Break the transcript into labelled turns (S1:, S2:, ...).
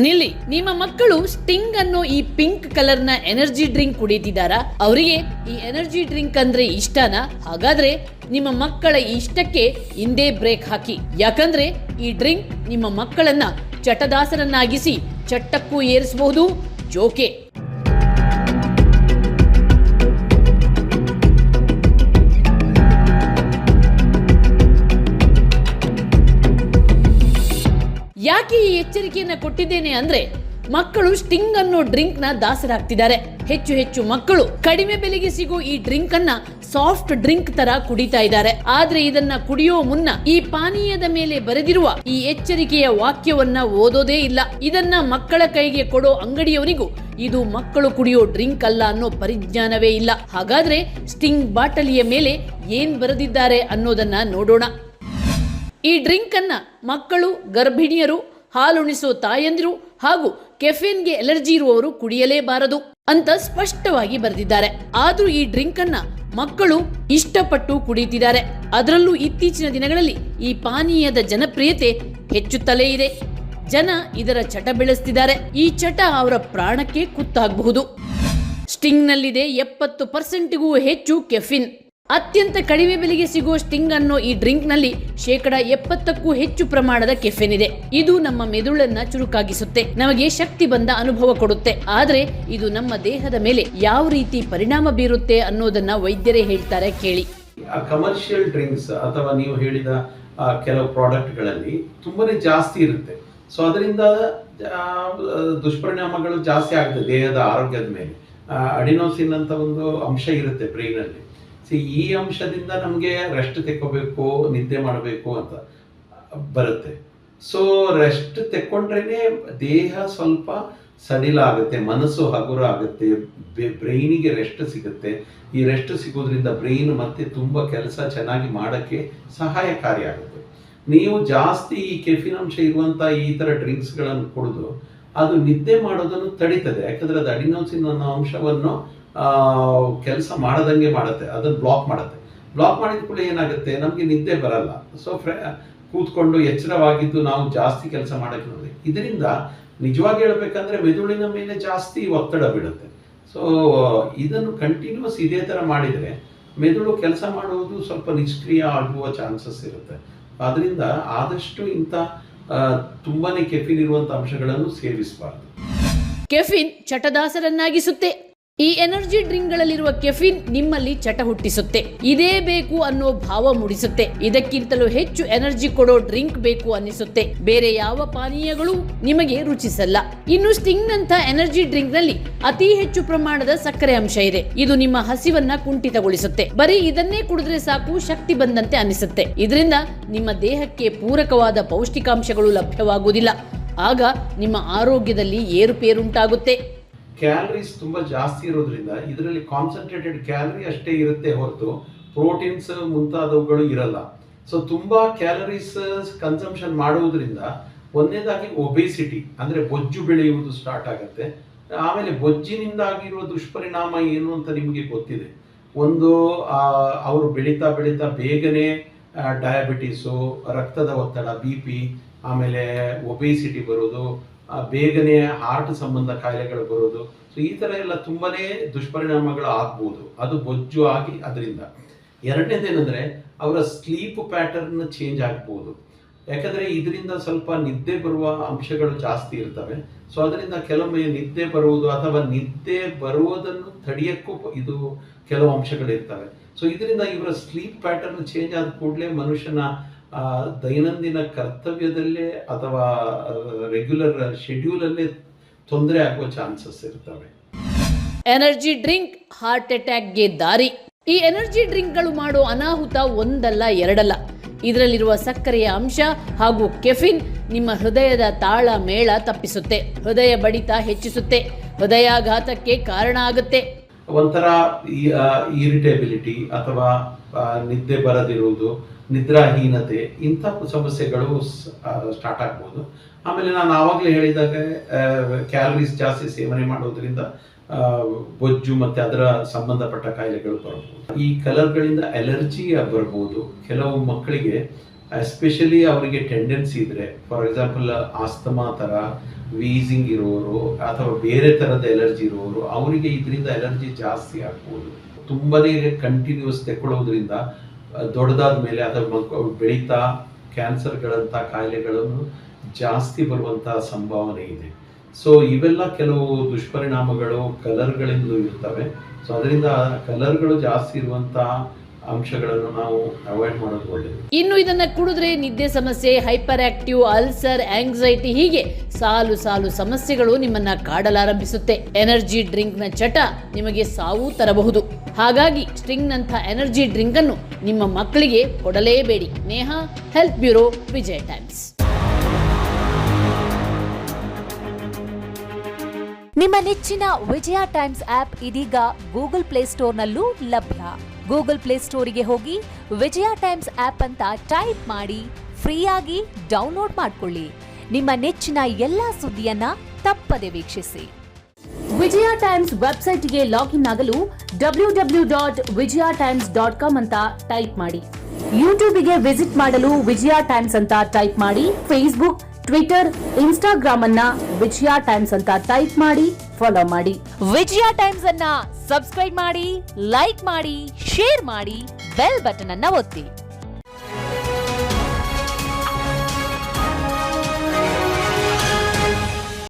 S1: ನಿಲ್ಲಿ, ನಿಮ್ಮ ಮಕ್ಕಳು ಸ್ಟಿಂಗ್ ಅನ್ನೋ ಈ ಪಿಂಕ್ ಕಲರ್ ನ ಎನರ್ಜಿ ಡ್ರಿಂಕ್ ಕುಡಿತಿದ್ದಾರಾ? ಅವರಿಗೆ ಈ ಎನರ್ಜಿ ಡ್ರಿಂಕ್ ಅಂದ್ರೆ ಇಷ್ಟನಾ? ಹಾಗಾದ್ರೆ ನಿಮ್ಮ ಮಕ್ಕಳ ಇಷ್ಟಕ್ಕೆ ಹಿಂದೆ ಬ್ರೇಕ್ ಹಾಕಿ. ಯಾಕಂದ್ರೆ ಈ ಡ್ರಿಂಕ್ ನಿಮ್ಮ ಮಕ್ಕಳನ್ನ ಚಟದಾಸರನ್ನಾಗಿಸಿ ಚಟ್ಟಕ್ಕೂ ಏರಿಸಬಹುದು. ಜೋಕೆ. ಯಾಕೆ ಈ ಎಚ್ಚರಿಕೆಯನ್ನ ಕೊಟ್ಟಿದ್ದೇನೆ ಅಂದ್ರೆ, ಮಕ್ಕಳು ಸ್ಟಿಂಗ್ ಅನ್ನೋ ಡ್ರಿಂಕ್ ನ ದಾಸರಾಗ್ತಿದ್ದಾರೆ. ಹೆಚ್ಚು ಮಕ್ಕಳು ಕಡಿಮೆ ಬೆಲೆಗೆ ಸಿಗೋ ಈ ಡ್ರಿಂಕ್ ಅನ್ನ ಸಾಫ್ಟ್ ಡ್ರಿಂಕ್ ತರ ಕುಡಿತಾ ಇದ್ದಾರೆ. ಆದ್ರೆ ಇದನ್ನ ಕುಡಿಯೋ ಮುನ್ನ ಈ ಪಾನೀಯದ ಮೇಲೆ ಬರೆದಿರುವ ಈ ಎಚ್ಚರಿಕೆಯ ವಾಕ್ಯವನ್ನ ಓದೋದೇ ಇಲ್ಲ. ಇದನ್ನ ಮಕ್ಕಳ ಕೈಗೆ ಕೊಡೋ ಅಂಗಡಿಯವನಿಗೂ ಇದು ಮಕ್ಕಳು ಕುಡಿಯೋ ಡ್ರಿಂಕ್ ಅಲ್ಲ ಅನ್ನೋ ಪರಿಜ್ಞಾನವೇ ಇಲ್ಲ. ಹಾಗಾದ್ರೆ ಸ್ಟಿಂಗ್ ಬಾಟಲಿಯ ಮೇಲೆ ಏನ್ ಬರೆದಿದ್ದಾರೆ ಅನ್ನೋದನ್ನ ನೋಡೋಣ. ಈ ಡ್ರಿಂಕ್ ಅನ್ನ ಮಕ್ಕಳು, ಗರ್ಭಿಣಿಯರು, ಹಾಲುಣಿಸೋ ತಾಯಂದಿರು ಹಾಗೂ ಕೆಫೀನ್ಗೆ ಅಲರ್ಜಿ ಇರುವವರು ಕುಡಿಯಲೇಬಾರದು ಅಂತ ಸ್ಪಷ್ಟವಾಗಿ ಬರೆದಿದ್ದಾರೆ. ಆದ್ರೂ ಈ ಡ್ರಿಂಕ್ ಅನ್ನ ಮಕ್ಕಳು ಇಷ್ಟಪಟ್ಟು ಕುಡಿತಿದ್ದಾರೆ. ಅದರಲ್ಲೂ ಇತ್ತೀಚಿನ ದಿನಗಳಲ್ಲಿ ಈ ಪಾನೀಯದ ಜನಪ್ರಿಯತೆ ಹೆಚ್ಚುತ್ತಲೇ ಇದೆ. ಜನ ಇದರ ಚಟ ಬೆಳೆಸ್ತಿದ್ದಾರೆ. ಈ ಚಟ ಅವರ ಪ್ರಾಣಕ್ಕೆ ಕುತ್ತಾಗಬಹುದು. ಸ್ಟಿಂಗ್ ನಲ್ಲಿದೆ 70%ಗೂ ಹೆಚ್ಚು ಕೆಫಿನ್. ಅತ್ಯಂತ ಕಡಿಮೆ ಬೆಲೆಗೆ ಸಿಗುವ ಸ್ಟಿಂಗ್ ಅನ್ನೋ ಈ ಡ್ರಿಂಕ್ ನಲ್ಲಿ 70%ಕ್ಕೂ ಹೆಚ್ಚು ಪ್ರಮಾಣದ ಕೆಫೆನ್ ಇದೆ. ಇದು ನಮ್ಮ ಮೆದುಳನ್ನ ಚುರುಕಾಗಿಸುತ್ತೆ, ನಮಗೆ ಶಕ್ತಿ ಬಂದ ಅನುಭವ ಕೊಡುತ್ತೆ. ಆದ್ರೆ ಇದು ನಮ್ಮ ದೇಹದ ಮೇಲೆ ಯಾವ ರೀತಿ ಪರಿಣಾಮ ಬೀರುತ್ತೆ ಅನ್ನೋದನ್ನ ವೈದ್ಯರೇ ಹೇಳ್ತಾರೆ, ಕೇಳಿ.
S2: ಕಮರ್ಷಿಯಲ್ ಡ್ರಿಂಕ್ಸ್ ಅಥವಾ ನೀವು ಹೇಳಿದ ಕೆಲವು ಪ್ರಾಡಕ್ಟ್ಗಳಲ್ಲಿ ತುಂಬಾನೇ ಜಾಸ್ತಿ ಇರುತ್ತೆ. ಸೊ ಅದರಿಂದ ದುಷ್ಪರಿಣಾಮಗಳು ಜಾಸ್ತಿ ಆಗುತ್ತೆ ದೇಹದ ಆರೋಗ್ಯದ ಮೇಲೆ. ಅಡಿನೋಸಿನ್ ಅಂತ ಒಂದು ಅಂಶ ಇರುತ್ತೆ ಬ್ರೈನ್ ಅಲ್ಲಿ. ಈ ಅಂಶದಿಂದ ನಮಗೆ ರೆಸ್ಟ್ ತೆಕ್ಕೋಬೇಕು, ನಿದ್ದೆ ಮಾಡಬೇಕು ಅಂತ ಬರುತ್ತೆ. ಸೊ ರೆಸ್ಟ್ ತೆಕ್ಕೊಂಡ್ರೇನೆ ದೇಹ ಸ್ವಲ್ಪ ಸಡಿಲ ಆಗುತ್ತೆ, ಮನಸ್ಸು ಹಗುರ ಆಗುತ್ತೆ, ಬ್ರೈನಿಗೆ ರೆಸ್ಟ್ ಸಿಗುತ್ತೆ. ಈ ರೆಸ್ಟ್ ಸಿಗೋದ್ರಿಂದ ಬ್ರೈನ್ ಮತ್ತೆ ತುಂಬ ಕೆಲಸ ಚೆನ್ನಾಗಿ ಮಾಡೋಕ್ಕೆ ಸಹಾಯಕಾರಿಯಾಗುತ್ತೆ. ನೀವು ಜಾಸ್ತಿ ಈ ಕೆಫಿನ್ ಅಂಶ ಇರುವಂಥ ಈ ಥರ ಡ್ರಿಂಕ್ಸ್ಗಳನ್ನು ಕುಡಿದು ಅದು ನಿದ್ದೆ ಮಾಡೋದನ್ನು ತಡೀತದೆ. ಯಾಕಂದರೆ ಅದು ಅಡಿನೋಸಿನ್ ಅನ್ನೋ ಅಂಶವನ್ನು ಕೆಲಸ ಮಾಡದಂಗೆ ಮಾಡುತ್ತೆ, ಅದನ್ನು ಬ್ಲಾಕ್ ಮಾಡಿದ ಕೂಡ ಏನಾಗುತ್ತೆ, ನಮಗೆ ನಿದ್ದೆ ಬರಲ್ಲ. ಸೊ ಕೂತ್ಕೊಂಡು ಎಚ್ಚರವಾಗಿದ್ದು ನಾವು ಜಾಸ್ತಿ ಕೆಲಸ ಮಾಡೋಕ್ಕೆ ನೋಡಿ. ಇದರಿಂದ ನಿಜವಾಗಿ ಹೇಳ್ಬೇಕಂದ್ರೆ ಮೆದುಳಿನ ಮೇಲೆ ಜಾಸ್ತಿ ಒತ್ತಡ ಬೀಳುತ್ತೆ. ಸೊ ಇದನ್ನು ಕಂಟಿನ್ಯೂಸ್ ಇದೇ ಥರ ಮಾಡಿದರೆ ಮೆದುಳು ಕೆಲಸ ಮಾಡುವುದು ಸ್ವಲ್ಪ ನಿಷ್ಕ್ರಿಯ ಆಗುವ ಚಾನ್ಸಸ್ ಇರುತ್ತೆ. ಅದರಿಂದ ಆದಷ್ಟು ಇಂಥ ತುಂಬಾನೇ ಕೆಫಿನ್ ಇರುವಂಥ ಅಂಶಗಳನ್ನು ಸೇವಿಸಬಾರ್ದು.
S1: ಕೆಫಿನ್ ಚಟದಾಸರನ್ನಾಗಿಸುತ್ತೆ. ಈ ಎನರ್ಜಿ ಡ್ರಿಂಕ್ ಗಳಲ್ಲಿರುವ ಕೆಫಿನ್ ನಿಮ್ಮಲ್ಲಿ ಚಟ ಹುಟ್ಟಿಸುತ್ತೆ. ಇದೇ ಬೇಕು ಅನ್ನೋ ಭಾವ ಮೂಡಿಸುತ್ತೆ. ಇದಕ್ಕಿಂತಲೂ ಹೆಚ್ಚು ಎನರ್ಜಿ ಕೊಡೋ ಡ್ರಿಂಕ್ ಬೇಕು ಅನ್ನಿಸುತ್ತೆ. ಬೇರೆ ಯಾವ ಪಾನೀಯಗಳು ನಿಮಗೆ ರುಚಿಸಲ್ಲ. ಇನ್ನು ಸ್ಟಿಂಗ್ ನಂತ ಎನರ್ಜಿ ಡ್ರಿಂಕ್ ನಲ್ಲಿ ಅತಿ ಹೆಚ್ಚು ಪ್ರಮಾಣದ ಸಕ್ಕರೆ ಅಂಶ ಇದೆ. ಇದು ನಿಮ್ಮ ಹಸಿವನ್ನ ಕುಂಠಿತಗೊಳಿಸುತ್ತೆ. ಬರೀ ಇದನ್ನೇ ಕುಡಿದ್ರೆ ಸಾಕು, ಶಕ್ತಿ ಬಂದಂತೆ ಅನಿಸುತ್ತೆ. ಇದರಿಂದ ನಿಮ್ಮ ದೇಹಕ್ಕೆ ಪೂರಕವಾದ ಪೌಷ್ಟಿಕಾಂಶಗಳು ಲಭ್ಯವಾಗುವುದಿಲ್ಲ. ಆಗ ನಿಮ್ಮ ಆರೋಗ್ಯದಲ್ಲಿ ಏರುಪೇರುಂಟಾಗುತ್ತೆ.
S2: ಕ್ಯಾಲರೀಸ್ ತುಂಬ ಜಾಸ್ತಿ ಇರೋದ್ರಿಂದ ಇದರಲ್ಲಿ ಕಾನ್ಸಂಟ್ರೇಟೆಡ್ ಕ್ಯಾಲರಿ ಅಷ್ಟೇ ಇರುತ್ತೆ ಹೊರತು ಪ್ರೋಟೀನ್ಸ್ ಮುಂತಾದವುಗಳು ಇರಲ್ಲ. ಸೊ ತುಂಬ ಕ್ಯಾಲರೀಸ್ ಕನ್ಸಂಪ್ಷನ್ ಮಾಡುವುದರಿಂದ ಒಂದನೇದಾಗಿ ಒಬೇಸಿಟಿ ಅಂದರೆ ಬೊಜ್ಜು ಬೆಳೆಯುವುದು ಸ್ಟಾರ್ಟ್ ಆಗುತ್ತೆ. ಆಮೇಲೆ ಬೊಜ್ಜಿನಿಂದಾಗಿರುವ ದುಷ್ಪರಿಣಾಮ ಏನು ಅಂತ ನಿಮಗೆ ಗೊತ್ತಿದೆ. ಒಂದು ಅವರು ಬೆಳೀತಾ ಬೇಗನೆ ಡಯಾಬಿಟೀಸು, ರಕ್ತದ ಒತ್ತಡ, BP, ಆಮೇಲೆ ಒಬೇಸಿಟಿ ಬರೋದು, ಬೇಗನೆ ಹಾರ್ಟ್ ಸಂಬಂಧ ಕಾಯಿಲೆಗಳು ಬರೋದು. ಸೊ ಈ ಥರ ಎಲ್ಲ ತುಂಬಾನೇ ದುಷ್ಪರಿಣಾಮಗಳು ಆಗ್ಬೋದು, ಅದು ಬೊಜ್ಜು ಆಗಿ. ಅದರಿಂದ ಎರಡನೇದೇನೆಂದರೆ ಅವರ ಸ್ಲೀಪ್ ಪ್ಯಾಟರ್ನ್ ಚೇಂಜ್ ಆಗ್ಬೋದು. ಯಾಕಂದರೆ ಇದರಿಂದ ಸ್ವಲ್ಪ ನಿದ್ದೆ ಬರುವ ಅಂಶಗಳು ಜಾಸ್ತಿ ಇರ್ತವೆ. ಸೊ ಅದರಿಂದ ಕೆಲವೊಮ್ಮೆ ನಿದ್ದೆ ಬರುವುದು ಅಥವಾ ನಿದ್ದೆ ಬರುವುದನ್ನು ತಡೆಯೋಕ್ಕೂ ಇದು ಕೆಲವು ಅಂಶಗಳಿರ್ತವೆ. ಸೊ ಇದರಿಂದ ಇವರ ಸ್ಲೀಪ್ ಪ್ಯಾಟರ್ನ್ ಚೇಂಜ್ ಆದ ಕೂಡಲೇ ಮನುಷ್ಯನ ದೈನಂದಿನ ಕರ್ತವ್ಯದಲ್ಲೇ ಅಥವಾ ರೆಗ್ಯುಲರ್ ಶೆಡ್ಯೂಲ್ ಅಲ್ಲೇ ತೊಂದರೆ ಆಗುವ ಚಾನ್ಸಸ್ ಇರ್ತವೆ.
S1: ಎನರ್ಜಿ ಡ್ರಿಂಕ್ ಹಾರ್ಟ್ ಅಟ್ಯಾಕ್ಗೆ ದಾರಿ. ಈ ಎನರ್ಜಿ ಡ್ರಿಂಕ್ಗಳು ಮಾಡೋ ಅನಾಹುತ ಒಂದಲ್ಲ ಎರಡಲ್ಲ. ಇದರಲ್ಲಿರುವ ಸಕ್ಕರೆಯ ಅಂಶ ಹಾಗೂ ಕೆಫಿನ್ ನಿಮ್ಮ ಹೃದಯದ ತಾಳ ಮೇಳ ತಪ್ಪಿಸುತ್ತೆ, ಹೃದಯ ಬಡಿತ ಹೆಚ್ಚಿಸುತ್ತೆ, ಹೃದಯಾಘಾತಕ್ಕೆ ಕಾರಣ ಆಗುತ್ತೆ.
S2: ಒಂಥರ ಇರಿಟೇಬಿಲಿಟಿ ಅಥವಾ ನಿದ್ದೆ ಬರದಿರುವುದು, ನಿದ್ರಾಹೀನತೆ, ಇಂಥ ಸಮಸ್ಯೆಗಳು ಸ್ಟಾರ್ಟ್ ಆಗ್ಬೋದು. ಆಮೇಲೆ ನಾನು ಆವಾಗಲೇ ಹೇಳಿದಾಗ ಕ್ಯಾಲರೀಸ್ ಜಾಸ್ತಿ ಸೇವನೆ ಮಾಡೋದ್ರಿಂದ ಬೊಜ್ಜು ಮತ್ತು ಅದರ ಸಂಬಂಧಪಟ್ಟ ಕಾಯಿಲೆಗಳು ಬರ್ಬೋದು. ಈ ಕಲರ್ಗಳಿಂದ ಅಲರ್ಜಿ ಬರ್ಬೋದು. ಕೆಲವು ಮಕ್ಕಳಿಗೆ ಎಸ್ಪೆಷಲಿ ಅವರಿಗೆ ಟೆಂಡೆನ್ಸಿ ಇದ್ರೆ, ಫಾರ್ ಎಕ್ಸಾಂಪಲ್ ಆಸ್ತಮಾ ಥರ ವೀಸಿಂಗ್ ಇರೋರು ಅಥವಾ ಬೇರೆ ಥರದ ಎಲರ್ಜಿ ಇರೋರು, ಅವರಿಗೆ ಇದರಿಂದ ಎಲರ್ಜಿ ಜಾಸ್ತಿ ಆಗ್ಬೋದು. ತುಂಬನೇ ಕಂಟಿನ್ಯೂಸ್ ತೆಕ್ಕೊಳ್ಳೋದ್ರಿಂದ ದೊಡ್ಡದಾದ ಮೇಲೆ ಅಥವಾ ಬೆಳೀತಾ ಕ್ಯಾನ್ಸರ್ಗಳಂಥ ಕಾಯಿಲೆಗಳನ್ನು ಜಾಸ್ತಿ ಬರುವಂತಹ ಸಂಭಾವನೆ ಇದೆ. ಸೊ ಇವೆಲ್ಲ ಕೆಲವು ದುಷ್ಪರಿಣಾಮಗಳು ಕಲರ್ಗಳಿಂದ ಇರ್ತವೆ. ಸೊ ಅದರಿಂದ ಕಲರ್ಗಳು ಜಾಸ್ತಿ ಇರುವಂತಹ ಅಂಶಗಳನ್ನು ನಾವು ಅವಾಯ್ಡ್ ಮಾಡೋದು ಒಳ್ಳೆಯದು.
S1: ಇನ್ನು ಇದನ್ನ ಕುಡಿದ್ರೆ ನಿದ್ದೆ ಸಮಸ್ಯೆ, ಹೈಪರ್ ಆಕ್ಟಿವ್, ಅಲ್ಸರ್, ಆಂಗ್ಸೈಟಿ ಹೀಗೆ ಸಾಲು ಸಾಲು ಸಮಸ್ಯೆಗಳು ನಿಮ್ಮನ್ನ ಕಾಡಲಾರಂಭಿಸುತ್ತೆ. ಎನರ್ಜಿ ಡ್ರಿಂಕ್ ನ ಚಟ ನಿಮಗೆ ಸಾವು ತರಬಹುದು. ಹಾಗಾಗಿ ಸ್ಟಿಂಗ್ ನಂಥ ಎನರ್ಜಿ ಡ್ರಿಂಕ್ ಅನ್ನು ನಿಮ್ಮ ಮಕ್ಕಳಿಗೆ ಕೊಡಲೇಬೇಡಿ. ನೇಹಾ, ಹೆಲ್ತ್ ಬ್ಯೂರೋ, ವಿಜಯ ಟೈಮ್ಸ್.
S3: ನಿಮ್ಮ ನೆಚ್ಚಿನ ವಿಜಯ ಟೈಮ್ಸ್ ಆಪ್ ಇದೀಗ ಗೂಗಲ್ ಪ್ಲೇಸ್ಟೋರ್ನಲ್ಲೂ ಲಭ್ಯ. ಗೂಗಲ್ ಪ್ಲೇಸ್ಟೋರಿಗೆ ಹೋಗಿ ವಿಜಯ ಟೈಮ್ಸ್ ಆಪ್ ಅಂತ ಟೈಪ್ ಮಾಡಿ ಫ್ರೀಯಾಗಿ ಡೌನ್ಲೋಡ್ ಮಾಡಿಕೊಳ್ಳಿ. ನಿಮ್ಮ ನೆಚ್ಚಿನ ಎಲ್ಲಾ ಸುದ್ದಿಯನ್ನ ತಪ್ಪದೆ ವೀಕ್ಷಿಸಿ. ವಿಜಯ ಟೈಮ್ಸ್ ವೆಬ್ಸೈಟ್ಗೆ ಲಾಗಿನ್ ಆಗಲು www.vijayatimes.com ಅಂತ ಟೈಪ್ ಮಾಡಿ. ಯೂಟ್ಯೂಬ್ಗೆ ವಿಸಿಟ್ ಮಾಡಲು ವಿಜಯ ಟೈಮ್ಸ್ ಅಂತ ಟೈಪ್ ಮಾಡಿ. ಫೇಸ್ಬುಕ್, ಟ್ವಿಟರ್, ಇನ್ಸ್ಟಾಗ್ರಾಮ್ ಅನ್ನ ವಿಜಯ ಟೈಮ್ಸ್ ಅಂತ ಟೈಪ್ ಮಾಡಿ, ಫಾಲೋ ಮಾಡಿ. ವಿಜಯ ಟೈಮ್ಸ್ ಅನ್ನ ಸಬ್ಸ್ಕ್ರೈಬ್ ಮಾಡಿ, ಲೈಕ್ ಮಾಡಿ, ಶೇರ್ ಮಾಡಿ, ಬೆಲ್ ಬಟನ್ ಅನ್ನ ಒತ್ತಿ.